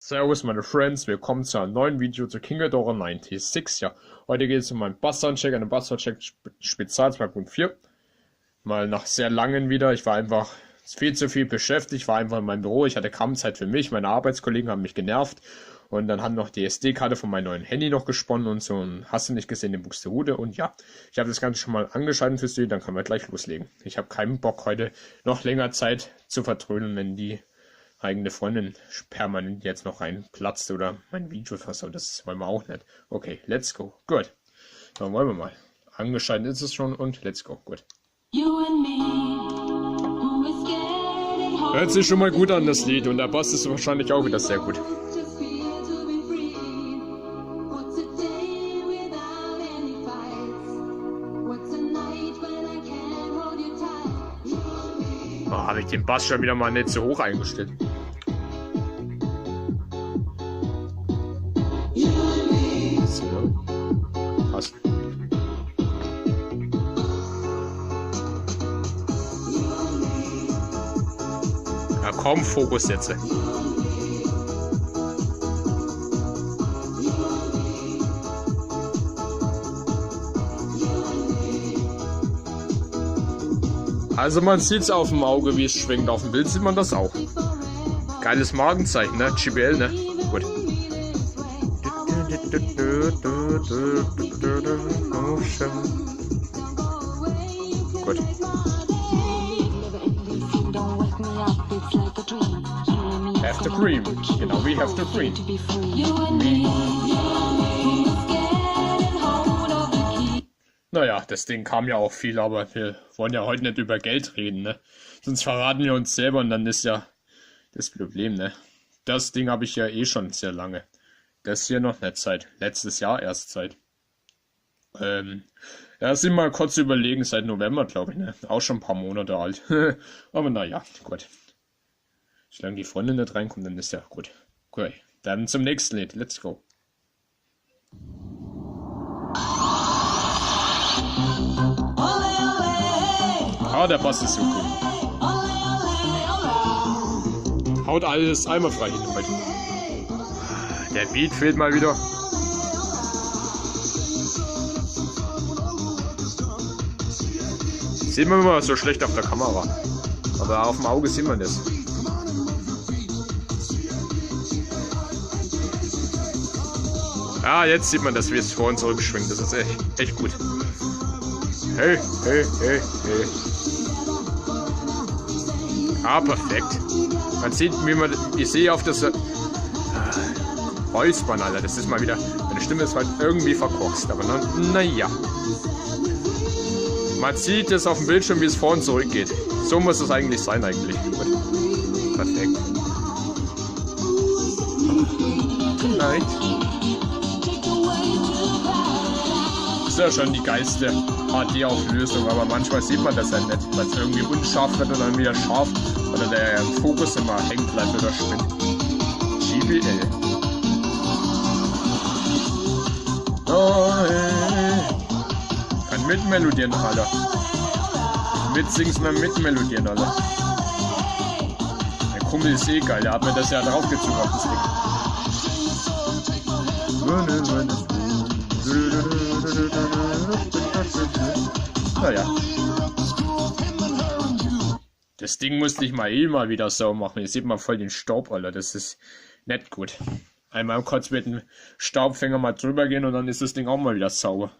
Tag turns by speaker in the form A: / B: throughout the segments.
A: Servus meine Friends, willkommen zu einem neuen Video zu King Ghidorah 96. Ja, heute geht es um einen Bass-Soundcheck, einen Bass-Soundcheck Spezial 2.4. Mal nach sehr langen wieder, ich war einfach viel zu viel beschäftigt, war einfach in meinem Büro, ich hatte kaum Zeit für mich, meine Arbeitskollegen haben mich genervt und dann haben noch die SD-Karte von meinem neuen Handy noch gesponnen und so und hast du nicht gesehen, den Buxtehude und ja, ich habe das Ganze schon mal angeschaltet für Sie, dann können wir gleich loslegen. Ich habe keinen Bock heute noch länger Zeit zu vertrödeln, wenn die eigene Freundin permanent jetzt noch reinplatzt oder mein Video versaut. Das wollen wir auch nicht. Okay, let's go. Gut. Dann wollen wir mal. Angeschaltet ist es schon und let's go. Gut. Hört sich schon mal gut an, das Lied. Und der Bass ist wahrscheinlich auch wieder sehr gut. Oh, habe ich den Bass schon wieder mal nicht so hoch eingestellt. So. Passt. Ja, kaum Fokus jetzt. Also man sieht es auf dem Auge, wie es schwingt. Auf dem Bild sieht man das auch. Geiles Markenzeichen, ne? GBL, ne? Gut. Gut. Have the cream. Genau, we have the cream. Naja, das Ding kam ja auch viel, aber wir wollen ja heute nicht über Geld reden, ne? Sonst verraten wir uns selber und dann ist ja das Problem, ne? Das Ding habe ich ja eh schon sehr lange. Das hier noch nicht seit letztes Jahr erst seit. Ja, sind mal kurz überlegen, seit November, glaube ich, ne? Auch schon ein paar Monate alt. Aber naja, gut. Solange die Freundin nicht reinkommt, dann ist ja gut. Okay, dann zum nächsten Lied. Let's go. Ah, der Bass ist so gut. Haut alles einmal frei hin heute. Der Beat fehlt mal wieder. Sieht man immer so schlecht auf der Kamera. Aber auf dem Auge sieht man das. Ah, jetzt sieht man das, wie es vor und zurück schwingt. Das ist echt gut. Hey, hey, hey, hey. Ah, perfekt. Man sieht, wie man. Ich sehe auf das. Räuspern, Alter. Das ist mal wieder. Meine Stimme ist halt irgendwie verkorkst. Aber naja. Man sieht es auf dem Bildschirm, wie es vor und zurück geht. So muss es eigentlich sein, eigentlich. Gut. Perfekt. Right. Ist ja schon die geilste HD-Auflösung, aber manchmal sieht man das ja nicht, weil es irgendwie unscharf wird und dann wieder scharf oder der Fokus immer hängen bleibt oder spinnt. GBL. Oh, hey. Kann mitmelodieren, Alter. Mitsingst mal mitmelodieren, Alter. Der Kumpel ist eh geil, der hat mir das ja draufgezogen auf das Ding. Naja. Das Ding musste ich mal wieder sauber machen. Hier sieht man voll den Staub, Alter. Das ist nicht gut. Einmal kurz mit dem Staubfänger mal drüber gehen und dann ist das Ding auch mal wieder sauber.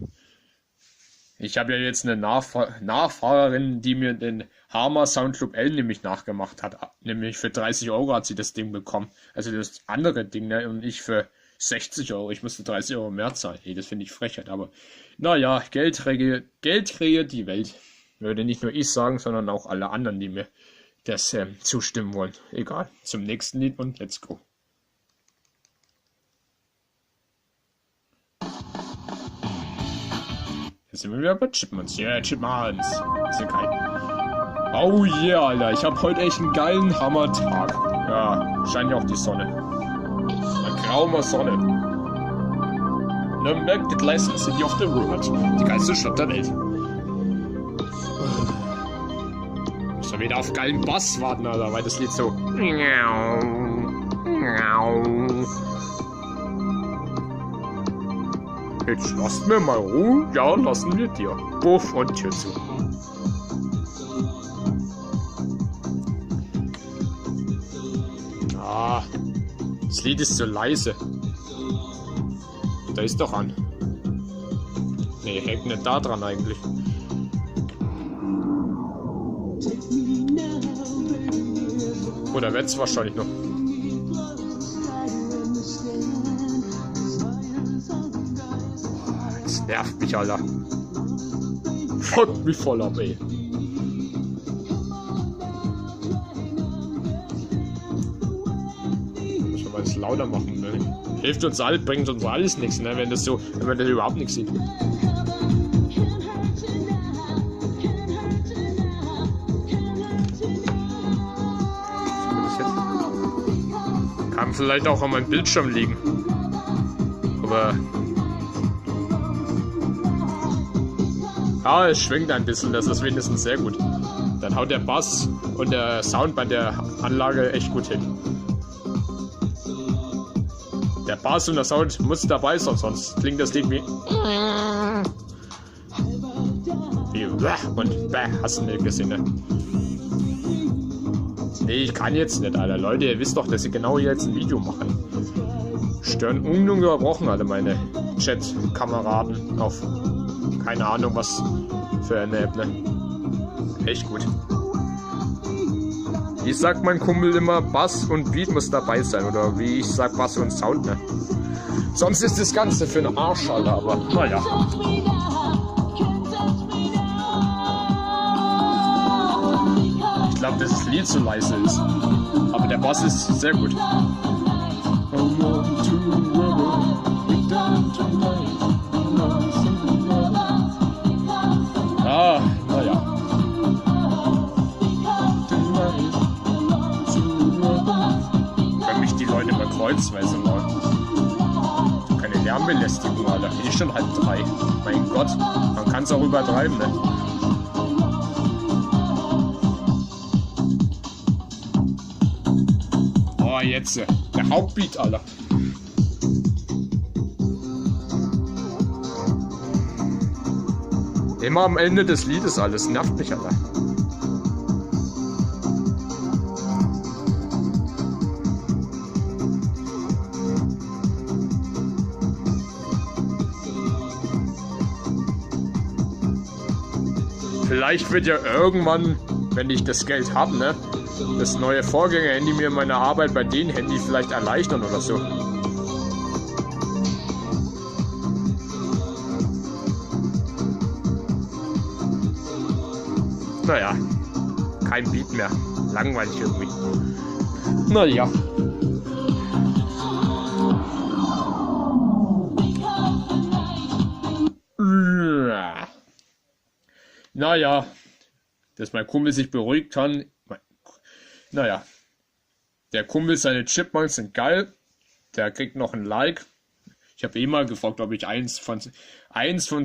A: Ich habe ja jetzt eine Nachfahrerin, die mir den Harmer Soundclub L nämlich nachgemacht hat. Nämlich für 30 Euro hat sie das Ding bekommen. Also das andere Ding, ne? Und ich für 60 Euro. Ich musste 30 Euro mehr zahlen. Hey, das finde ich Frechheit. Aber naja, Geld regiert die Welt. Würde nicht nur ich sagen, sondern auch alle anderen, die mir das zustimmen wollen. Egal. Zum nächsten Lied und let's go. Jetzt sind wir wieder bei Chipmunks. Ja, yeah, Chipmunks. Ist ja geil. Oh yeah, Alter. Ich habe heute echt einen geilen Hammertag. Ja, scheint ja auch die Sonne. Eine graue Sonne. Nürnberg, the Gleisen City of the World. Die geilste Stadt der Welt. Muss wieder auf geilen Bass warten, Alter, weil das Lied so. Jetzt lasst mir mal Ruhe. Ja, lassen wir dir. Buff und Tür zu. Ah, das Lied ist so leise. Da ist doch an. Nee, hängt nicht da dran eigentlich. Oder wird's wahrscheinlich noch. Das nervt mich, Alter. Fuck mich voll ab, ey. Muss man mal das lauter machen, ne? Hilft uns alles, bringt uns alles nichts, ne? Wenn man das überhaupt nichts sieht. Kann vielleicht auch an meinem Bildschirm liegen. Aber ja, es schwingt ein bisschen, das ist wenigstens sehr gut. Dann haut der Bass und der Sound bei der Anlage echt gut hin. Der Bass und der Sound muss dabei sein, sonst klingt das Lied wie und hast du nicht gesehen, ne? Nee, ich kann jetzt nicht, Alter. Leute, ihr wisst doch, dass ich genau jetzt ein Video machen. Stören ununterbrochen alle meine Chat-Kameraden auf keine Ahnung was für eine App, ne? Echt gut. Wie sagt mein Kumpel immer, Bass und Beat muss dabei sein. Oder wie ich sag, Bass und Sound, ne? Sonst ist das Ganze für einen Arsch, Alter, aber naja. Ich glaube, dass das Lied so leise ist. Aber der Bass ist sehr gut. Ah, naja. Wenn mich die Leute mal kreuzweise mal. Keine Lärmbelästigung, Alter. Schon 2:30. Mein Gott, man kann es auch übertreiben, ne? Oh, jetzt der Hauptbeat, Alter. Immer am Ende des Liedes alles, nervt mich, Alter. Vielleicht wird ja irgendwann, wenn ich das Geld habe, ne, das neue Vorgänger-Handy mir meine Arbeit bei den Handy vielleicht erleichtern oder so. Naja, kein Beat mehr. Langweilig irgendwie. Naja. Naja, dass mein Kumpel sich beruhigt kann. Naja, der Kumpel, seine Chipmunks sind geil. Der kriegt noch ein Like. Ich habe mal gefragt, ob ich eins von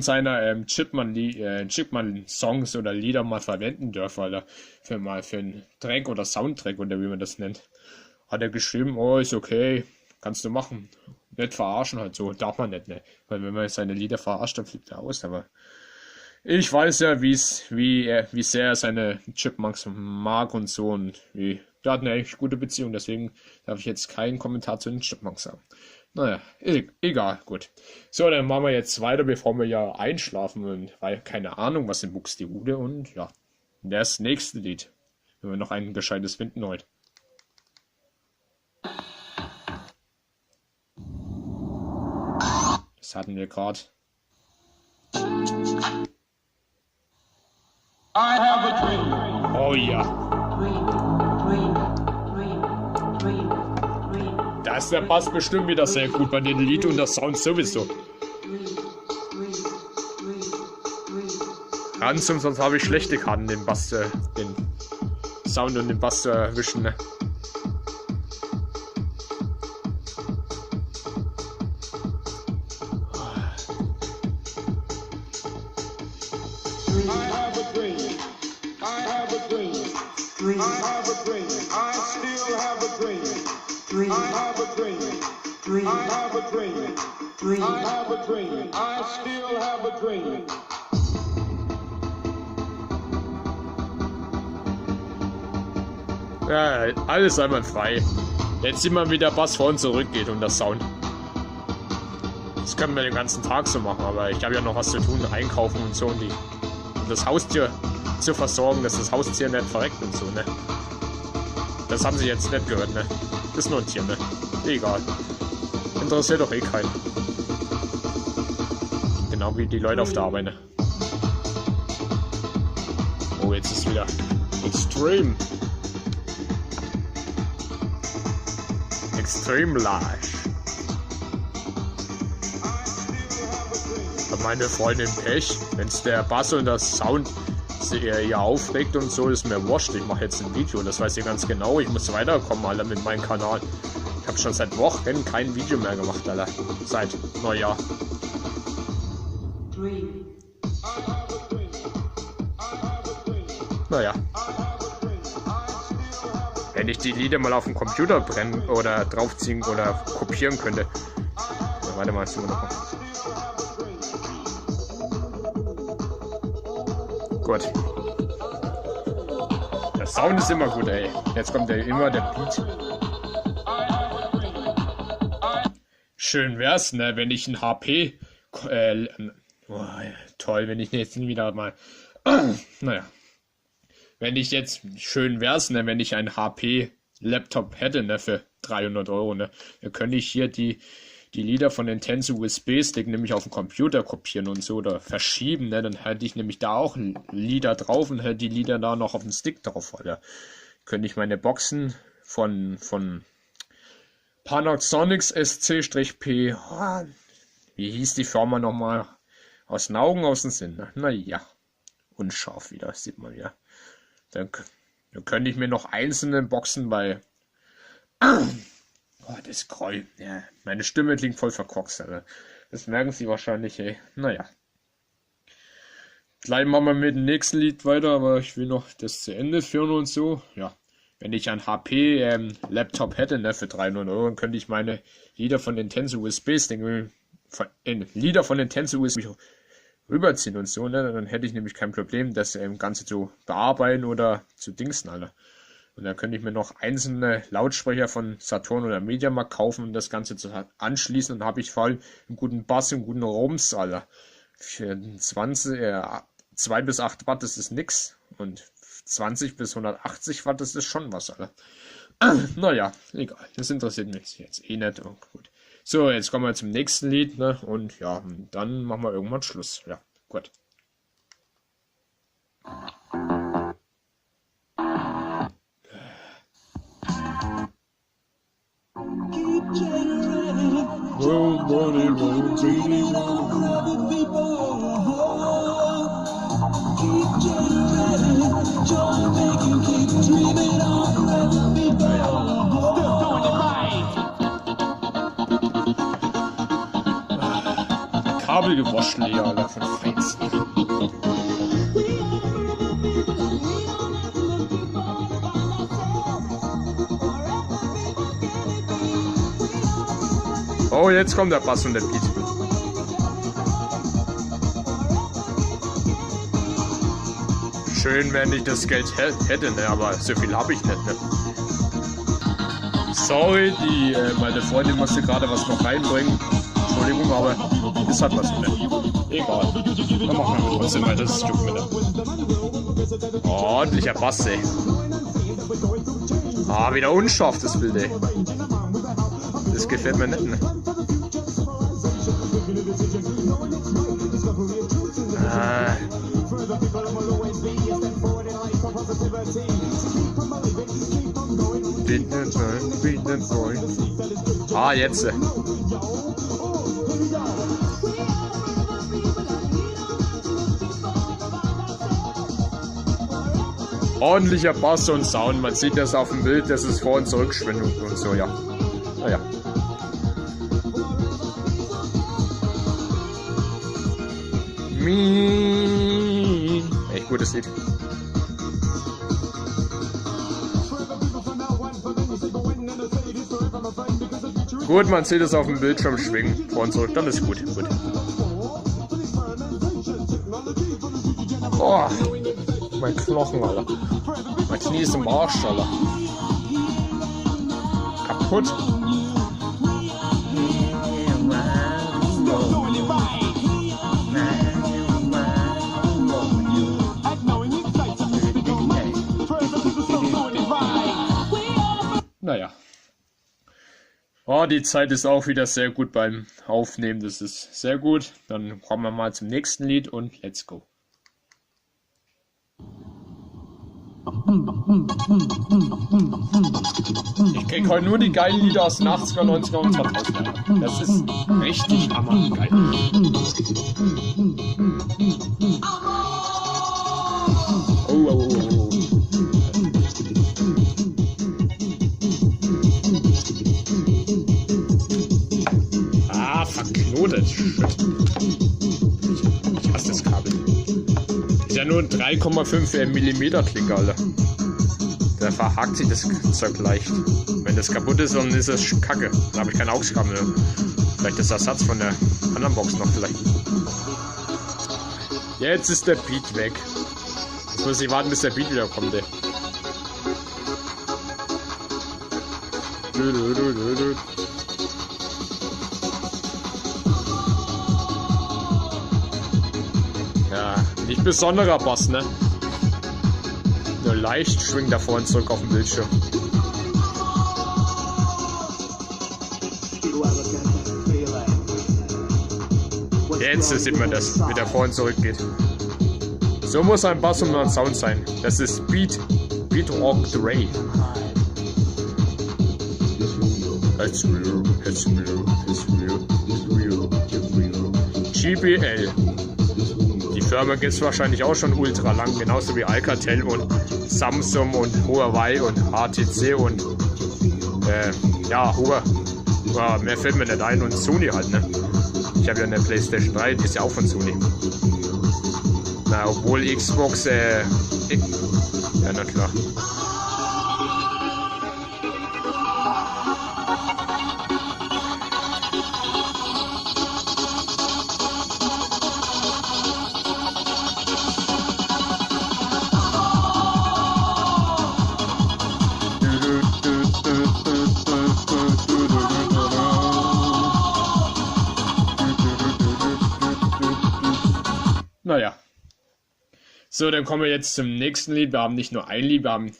A: seiner Chipmunk-Songs oder Lieder mal verwenden dürfe, Alter. Für einen Track oder Soundtrack oder wie man das nennt. Hat er geschrieben, oh, ist okay, kannst du machen. Nicht verarschen halt so, darf man nicht, ne? Weil wenn man seine Lieder verarscht, dann flippt er aus, aber ich weiß ja, wie sehr er seine Chipmunks mag und so und da hat eine echt gute Beziehung, deswegen darf ich jetzt keinen Kommentar zu den Chipmunks sagen. Naja, egal, gut. So, dann machen wir jetzt weiter, bevor wir ja einschlafen und weil keine Ahnung, was in Buxtehude und ja, das nächste Lied. Wenn wir noch ein gescheites finden heute. Das hatten wir gerade. Oh ja. Da ist der Bass bestimmt wieder sehr gut bei den Lied und der Sound sowieso. Ganz und sonst habe ich schlechte Karten, den Bass, den Sound und den Bass zu erwischen. Ne?
B: I have a dream. I still have a dream. dream. I have a dream. Dream. I have a dream. Dream. I have a dream. I still have a dream.
A: Ja, alles einwandfrei. Jetzt sieht man, wie der Bass vor und zurück geht und der Sound. Das können wir den ganzen Tag so machen, aber ich habe ja noch was zu tun, einkaufen und so und das Haustier zu versorgen, dass das Haustier nicht verreckt und so, ne? Das haben sie jetzt nicht gehört, ne? Das ist nur ein Tier, ne? Egal. Interessiert doch eh keinen. Genau wie die Leute auf der Arbeit, ne? Oh, jetzt ist wieder Extreme. Extreme Large. Hat meine Freundin Pech, wenn's der Bass und der Sound ihr aufregt und so, ist mir wurscht. Ich mache jetzt ein Video, das weiß ihr ganz genau. Ich muss weiterkommen, Alter, mit meinem Kanal. Ich habe schon seit Wochen kein Video mehr gemacht, Alter. Seit Neujahr. Naja. Wenn ich die Lieder mal auf dem Computer brennen oder draufziehen oder kopieren könnte. Na, warte mal, jetzt noch. Gut. Der Sound ist immer gut, ey. Jetzt kommt immer der Beat. Schön wär's, ne, wenn ich ein HP... oh, toll, wenn ich jetzt wieder mal... naja. Wenn ich jetzt, schön wär's, ne, wenn ich einen HP-Laptop hätte, ne, für 300 €, ne, dann könnte ich hier die Lieder von den Tense USB-Stick nämlich auf den Computer kopieren und so oder verschieben, ne, dann hätte ich nämlich da auch Lieder drauf und hätte die Lieder da noch auf dem Stick drauf, oder könnte ich meine Boxen von Panasonic SC-P, wie hieß die Firma nochmal, aus den Augen, aus dem Sinn, ne? Naja, unscharf wieder, sieht man ja. Dann könnte ich mir noch einzelne Boxen bei... Oh, das Gräuel. Ja, meine Stimme klingt voll verkorkst, Alter. Das merken sie wahrscheinlich, ey. Naja. Gleich machen wir mit dem nächsten Lied weiter, aber ich will noch das zu Ende führen und so. Ja, wenn ich ein HP-Laptop hätte, ne, für 300 €, dann könnte ich meine Lieder von den Tense USBs, Lieder von den Tense USB rüberziehen und so, ne? Dann hätte ich nämlich kein Problem, das Ganze zu bearbeiten oder zu dingsen, Alter. Und dann könnte ich mir noch einzelne Lautsprecher von Saturn oder Mediamarkt kaufen und das Ganze zu anschließen. Und dann habe ich vor allem einen guten Bass und einen guten Rums, Alter. Für 2 bis 8 Watt ist es nix. Und 20 bis 180 Watt ist es schon was, Alter. Naja, egal. Das interessiert mich jetzt eh nicht. Oh, gut. So, jetzt kommen wir zum nächsten Lied, ne? Und ja, dann machen wir irgendwann Schluss. Ja, gut. Kabelgewascht, Alter, von Feinsten. Oh, jetzt kommt der Bass und der Beat. Schön, wenn ich das Geld hätte, ne? Aber so viel habe ich nicht, ne? Sorry, meine Freundin musste gerade was noch reinbringen. Entschuldigung, aber das hat was mit. Egal. Dann machen wir trotzdem weiter das Stück mit. Ordentlicher Bass, ey. Ah, wieder unscharf das Bild, ey. Das gefällt mir nicht, ne? Ah, jetzt. Ordentlicher Bass und Sound. Man sieht das auf dem Bild, das ist Vor- und Zurückschwindung und so, ja. Naja. Echt gutes Lied. Gut, man sieht es auf dem Bildschirm schwingen. Vor und zurück, dann ist gut. Oh, mein Knochen, Alter. Mein Knie ist im Arsch, Alter. Kaputt. Naja. Oh, die Zeit ist auch wieder sehr gut beim Aufnehmen. Das ist sehr gut. Dann kommen wir mal zum nächsten Lied und let's go. Ich krieg heute nur die geilen Lieder aus den 80er, 90er und 2000er. Das ist richtig hammergeil. Oh. Verknotet. Ich hasse das Kabel. Ist ja nur ein 3,5 mm Klick, Alter. Da verhakt sich das Zeug leicht. Wenn das kaputt ist, dann ist es kacke. Dann habe ich kein AUX-Kabel mehr. Vielleicht ist der Ersatz von der anderen Box noch vielleicht. Jetzt ist der Beat weg. Jetzt muss ich warten, bis der Beat wieder kommt, ey. Ja, nicht besonderer Bass, ne? Nur leicht schwingt da vorne zurück auf dem Bildschirm. Jetzt sieht man das, wie der vorne zurückgeht. So muss ein Bass und ein Sound sein. Das ist Beat Rock the Ray. GBL. Die Firma gibt es wahrscheinlich auch schon ultra lang, genauso wie Alcatel und Samsung und Huawei und HTC und ja, mehr fällt mir nicht ein und Sony halt, ne? Ich habe ja eine PlayStation 3, die ist ja auch von Sony. Na, obwohl Xbox, ja, na klar. Naja. So, dann kommen wir jetzt zum nächsten Lied. Wir haben nicht nur ein Lied, wir haben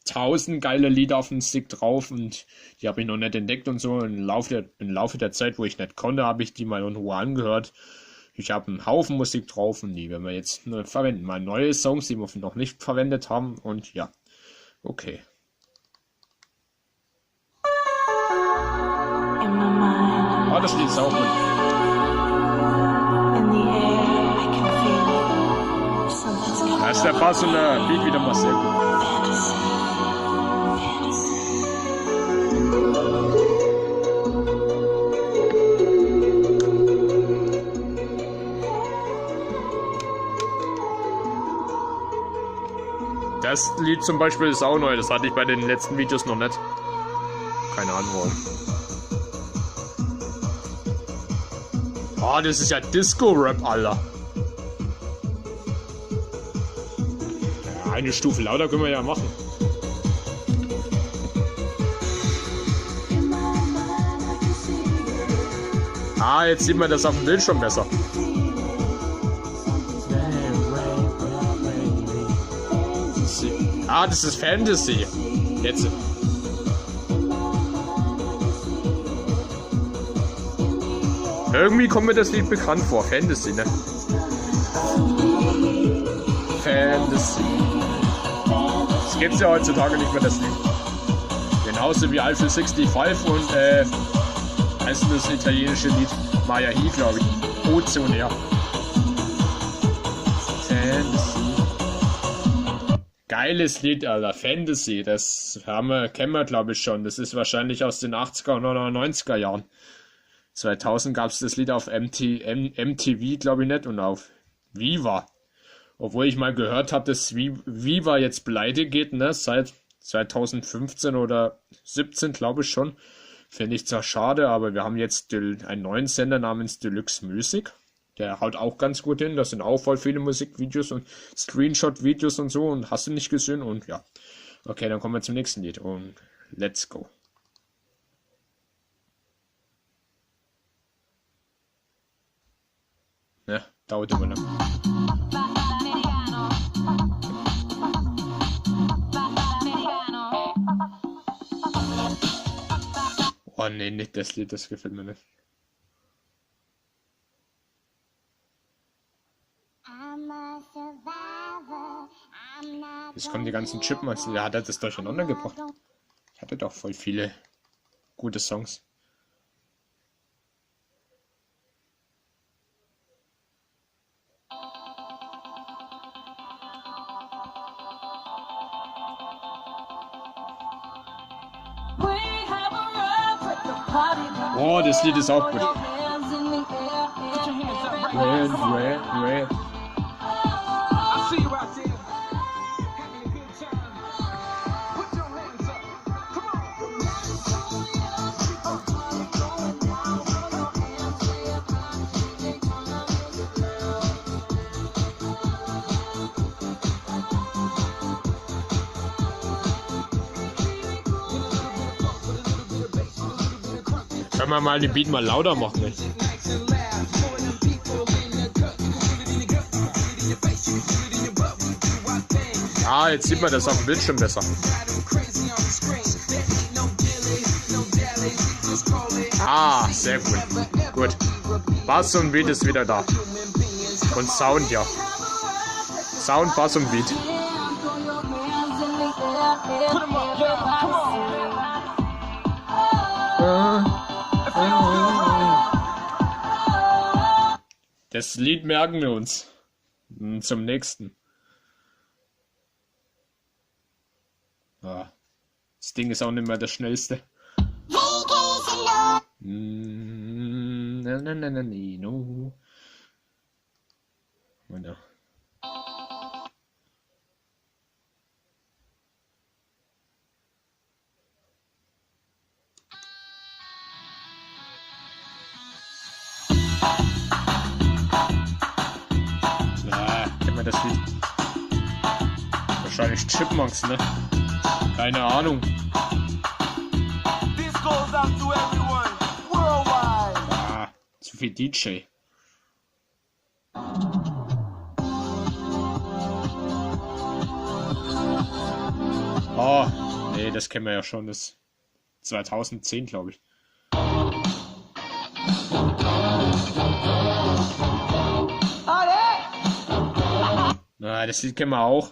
A: 1000 geile Lieder auf dem Stick drauf und die habe ich noch nicht entdeckt und so. Im Laufe der Zeit, wo ich nicht konnte, habe ich die mal in Ruhe angehört. Ich habe einen Haufen Musik drauf und die werden wir jetzt verwenden. Mal neue Songs, die wir noch nicht verwendet haben und ja, okay. Ah, das Lied ist auch gut. Da ist der Bass und der Beat wieder mal sehr gut. Das Lied zum Beispiel ist auch neu, das hatte ich bei den letzten Videos noch nicht. Keine Ahnung warum. Oh, das ist ja Disco-Rap, Alter. Ja, eine Stufe lauter können wir ja machen. Ah, jetzt sieht man das auf dem Bildschirm besser. Ah, das ist Fantasy. Jetzt. Irgendwie kommt mir das Lied bekannt vor. Fantasy, ne? Fantasy. Das gibt's ja heutzutage nicht mehr, das Lied. Genauso wie Alpha 65 und heißt das italienische Lied Maya He, glaube ich. Ozeanär. Fantasy. Geiles Lied, Alter. Fantasy. Das kennen wir, glaube ich, schon. Das ist wahrscheinlich aus den 80er oder 90er Jahren. 2000 gab es das Lied auf MTV, glaube ich nicht, und auf Viva. Obwohl ich mal gehört habe, dass Viva jetzt pleite geht, ne? Seit 2015 oder 17, glaube ich schon. Finde ich zwar schade, aber wir haben jetzt einen neuen Sender namens Deluxe Music. Der haut auch ganz gut hin. Das sind auch voll viele Musikvideos und Screenshot-Videos und so. Und hast du nicht gesehen? Und ja. Okay, dann kommen wir zum nächsten Lied. Und let's go. Ja, dauert immer lang. Oh nee, nicht das Lied, das gefällt mir nicht. Jetzt kommen die ganzen Chipmunks. Der hat das durcheinander gebracht. Ich hatte doch voll viele gute Songs. Oh, das Lied ist auch gut. Red, red, red.
B: I see you out there having a good time. Put your hands up.
A: Können wir mal den Beat mal lauter machen, ey. Ah, jetzt sieht man das auf dem Bildschirm besser. Ah, sehr gut. Gut. Bass und Beat ist wieder da. Und Sound, ja. Sound, Bass und Beat. Das Lied merken wir uns. Zum nächsten. Ah, das Ding ist auch nicht mehr das schnellste. No. Kennt man das Lied? Wahrscheinlich Chipmunks, ne? Keine Ahnung.
B: This goes out to everyone worldwide.
A: Ah, zu viel DJ. Oh, nee, das kennen wir ja schon. Das 2010, glaube ich. Na, das Lied kennen wir auch.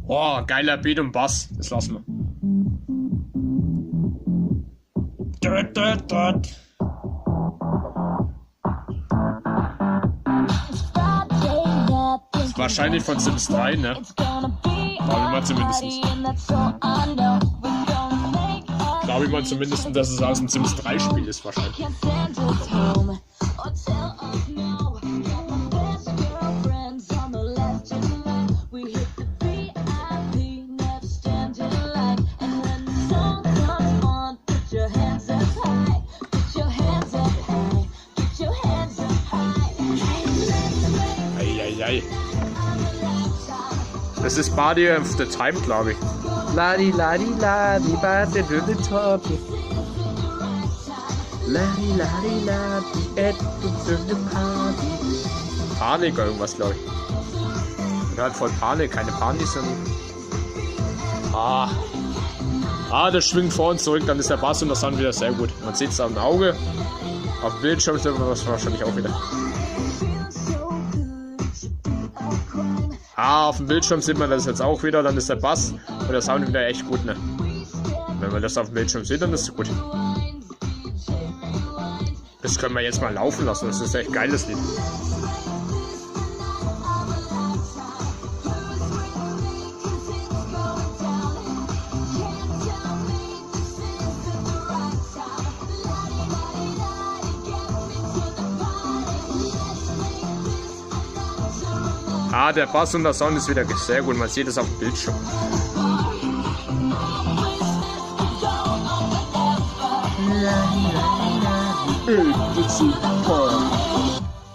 A: Oh, geiler Beat und Bass. Das lassen wir. Das ist wahrscheinlich von Sims 3, ne? Glaube ich mal zumindest. Glaube ich mal zumindest, dass es aus dem Sims 3 Spiel ist, wahrscheinlich. Das ist Body of the Time, glaube ich.
C: Ladi ladi ladi, bad the top. Ladi ladi ladi, at the party.
A: Panik oder irgendwas, glaube ich. Oder halt voll Panik, keine Panik, sondern. Das schwingt vor und zurück, dann ist der Bass und das Sound wieder sehr gut. Man sieht es am Auge. Auf dem Bildschirm sieht man das wahrscheinlich auch wieder. Auf dem Bildschirm sieht man das jetzt auch wieder, dann ist der Bass und der Sound wieder echt gut, ne? Wenn man das auf dem Bildschirm sieht, dann ist es gut. Das können wir jetzt mal laufen lassen, das ist echt geiles Lied. Der Bass und der Sound ist wieder sehr gut, man sieht es auf dem Bildschirm.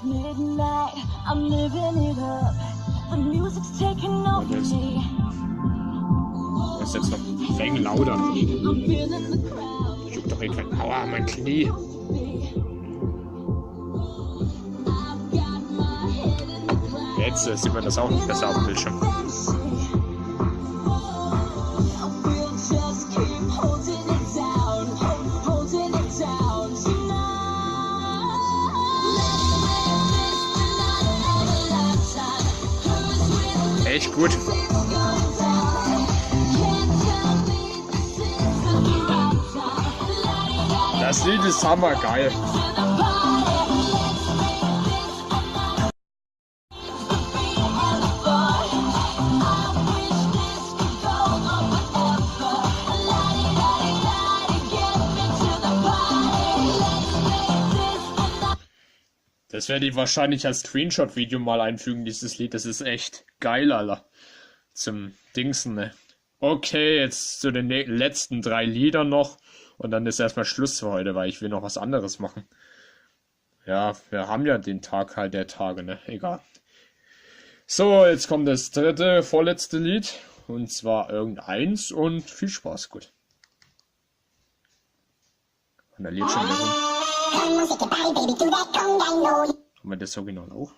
D: Midnight, I'm living it up. The music's taking over me.
A: Das ist jetzt noch ein Fängen lauter.
D: I'm feeling the crowd.
A: Juckt doch irgendwann. Aua, mein Knie.
D: I've got my head in the clouds.
A: Jetzt sieht man das auch noch besser auf dem Bildschirm.
D: I will just keep holding it down, holding it down tonight. Let's make this the night of a lifetime. Who's with
A: Echt gut.
D: going down? Can't tell me this is the right time. Light it
A: Das Lied ist hammergeil.
D: to the body. Let's make this a night. The beat and the fun. I wish this could go on forever. Light it, get me to the body. Let's make this a night.
A: Das werde ich wahrscheinlich als Screenshot-Video mal einfügen, dieses Lied. Das ist echt geil, Alter. Zum Dingsen, ne? Okay, jetzt zu den letzten 3 Liedern noch. Und dann ist erstmal Schluss für heute, weil ich will noch was anderes machen. Ja, wir haben ja den Tag halt der Tage, ne? Egal. So, jetzt kommt das dritte, vorletzte Lied. Und zwar irgendeins und viel Spaß, gut. Und da Lied schon wieder rum. Haben wir das Original auch?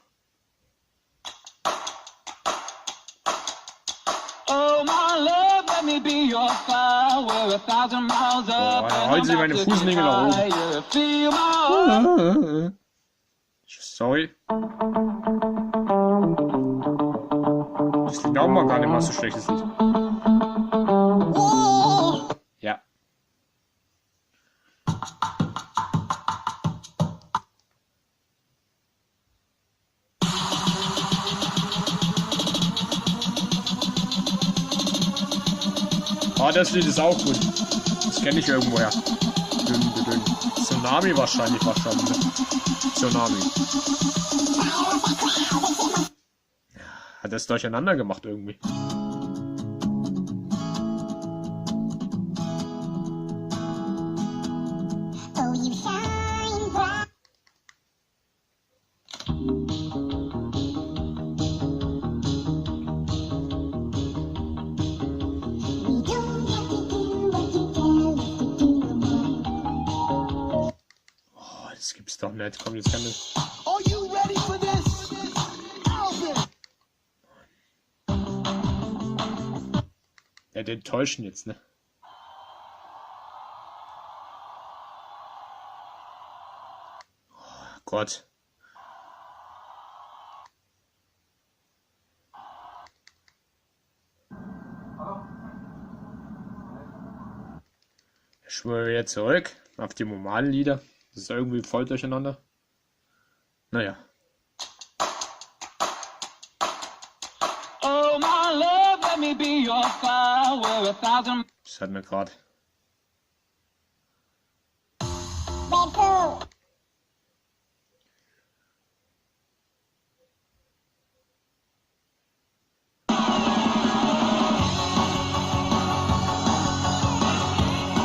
E: Oh my love, let me be your fire. We're 1,000 miles up.
A: Boah, heute sind meine Fußnägel nach oben.
E: higher. Feel my
A: Sorry. Das klingt auch mal gar nicht mal so schlechtes Lied. Ja. Ah, das Lied ist auch gut. Das kenne ich irgendwoher. Tsunami wahrscheinlich war schon. Ne? Tsunami. Hat das durcheinander gemacht irgendwie.
F: Oh, you shine bright. We don't have to do what you tell us to do no more.
A: Oh, das gibt's doch nicht. Komm, jetzt kann das.
E: Are you ready for this? Alvin!
A: Ja, den täuschen jetzt, ne? Oh Gott. Schwöre wieder zurück auf die normalen Lieder. Das ist irgendwie voll durcheinander. Naja.
E: Oh my love, let me be your fire. We're 1,000
A: Das hat mir gerade.
F: Red Bull.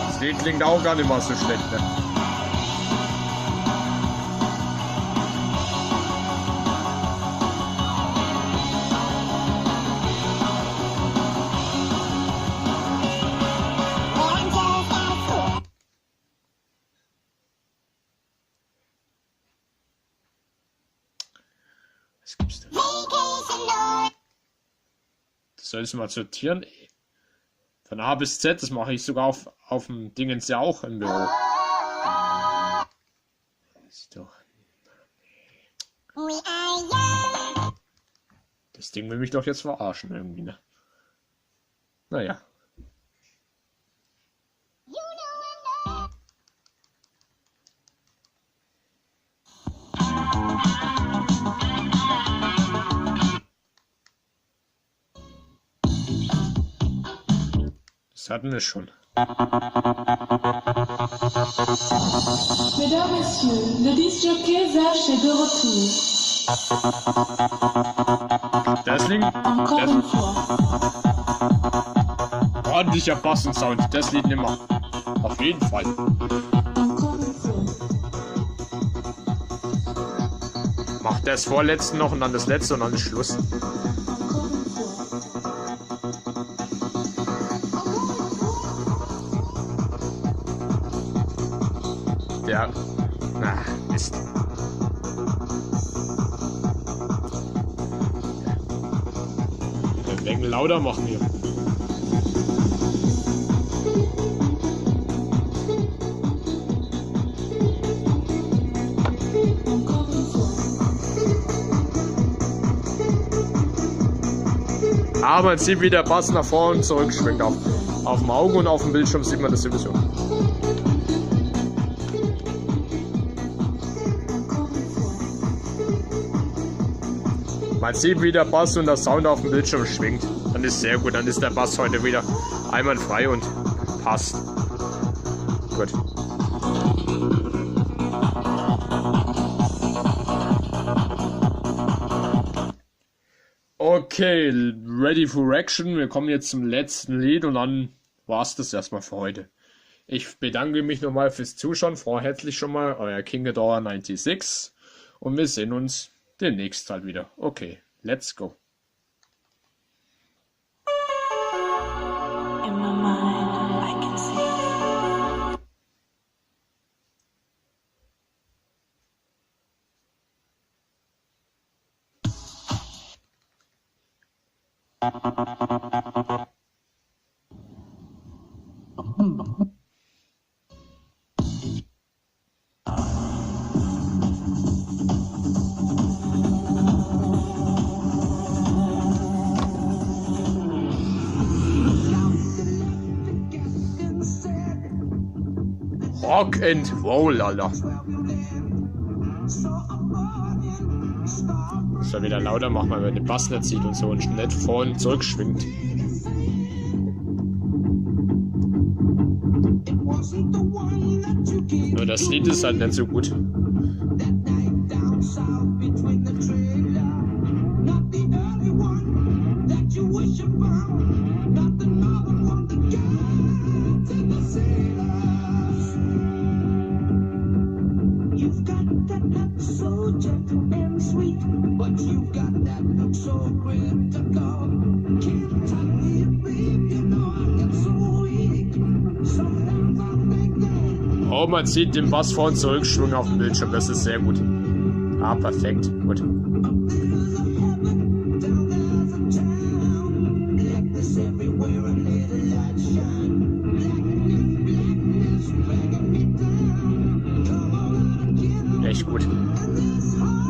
A: Das Lied klingt auch gar nicht mal so schlecht, ne?
F: Man just as cool.
A: Was gibt's denn?
F: Vacation or
A: Das soll ich mal sortieren. Von A bis Z, das mache ich sogar auf dem Dingens ja auch im Büro. Ist doch.
F: we are young.
A: Das Ding will mich doch jetzt verarschen irgendwie, ne? Naja.
F: You know I'm not.
A: Das hatten wir schon.
G: Mesdames, Messieurs, le disc-jockey Zach est de retour.
A: Das Lied.
G: Encore une fois.
A: Ordentlicher Bass und Sound. Das Lied nimmer. Auf jeden Fall.
G: Encore une fois.
A: das vorletzte noch und dann das letzte und dann ist Schluss. Ja. Na, Mist. Ein wenig lauter machen wir. Aber man sieht, wie der Bass nach vorne und zurück schwingt. Auf dem Auge und auf dem Bildschirm sieht man das sowieso. Man sieht, wie der Bass und der Sound auf dem Bildschirm schwingt. Dann ist sehr gut. Dann ist der Bass heute wieder einwandfrei und passt. Gut. Okay, ready for action. Wir kommen jetzt zum letzten Lied und dann war's das erstmal für heute. Ich bedanke mich nochmal fürs Zuschauen. Frau herzlich schon mal, euer King Ghidorah 96. Und wir sehen uns demnächst halt wieder. Okay, let's go.
G: In my mind, I can see.
A: Rock and Roll, Alter. Muss ja wieder lauter machen, weil man den Bass nicht sieht und so und nicht vor und zurück schwingt. Nur das Lied ist halt nicht so gut.
F: You've got that look so gentle and sweet, but you've got that look so critical. Can't tell me, babe, you know I get so weak. Sometimes I think that
A: Oh, man sieht den Bass vor und zurück schwingen auf dem Bildschirm. Das ist sehr gut. Ah, perfekt. Gut.
F: there's a heaven, down there's a town. Like this everywhere, a little light shine. Blackness, blackness, dragging me down. Come on, get on
A: Echt gut.
F: this heart.